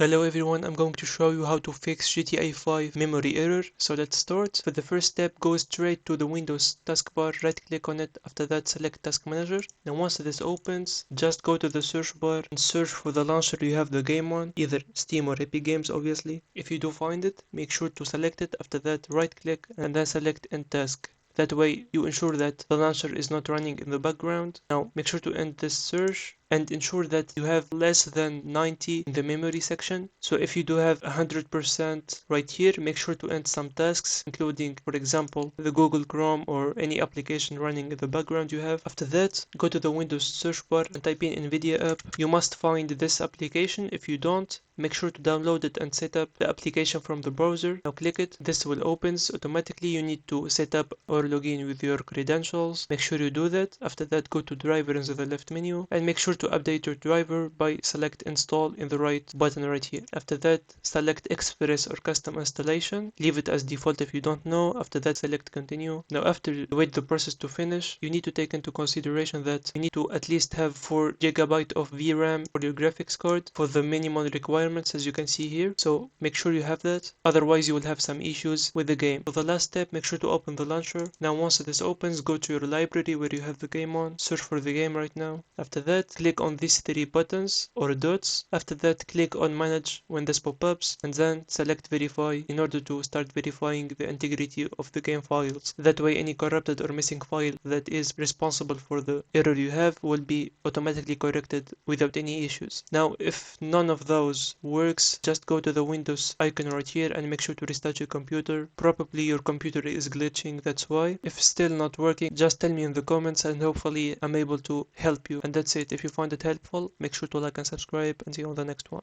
Hello everyone, I'm going to show you how to fix GTA 5 memory error. So let's start. For the first step, go straight to the Windows taskbar, right click on it, after that select Task Manager. Now once this opens, just go to the search bar and search for the launcher you have the game on, either Steam or Epic Games obviously. If you do find it, make sure to select it, after that right click and then select End Task. That way you ensure that the launcher is not running in the background. Now make sure to end this search and ensure that you have less than 90 in the memory section. So if you do have 100% right here, make sure to end some tasks, including, for example, the Google Chrome or any application running in the background you have. After that, go to the Windows search bar and type in NVIDIA app. You must find this application. If you don't, make sure to download it and set up the application from the browser. Now click it. This will open automatically. You need to set up or log in with your credentials. Make sure you do that. After that, go to driver in the left menu and make sure to update your driver by select install in the right button right here. After that, select express or custom installation. Leave it as default if you don't know. After that, select continue. Now after wait the process to finish, you need to take into consideration that you need to at least have 4 GB of VRAM for your graphics card for the minimal requirements as you can see here. So make sure you have that. Otherwise you will have some issues with the game. For the last step, make sure to open the launcher. Now once this opens, go to your library where you have the game on. Search for the game right now. After that, click on these 3 buttons or dots. After that, click on manage when this pop-ups and then select verify in order to start verifying the integrity of the game files. That way any corrupted or missing file that is responsible for the error you have will be automatically corrected without any issues. Now if none of those works, just go to the Windows icon right here and make sure to restart your computer. Probably your computer is glitching, that's why. If still not working, just tell me in the comments and hopefully I'm able to help you. And that's it. If you find it helpful, make sure to like and subscribe and see you on the next one.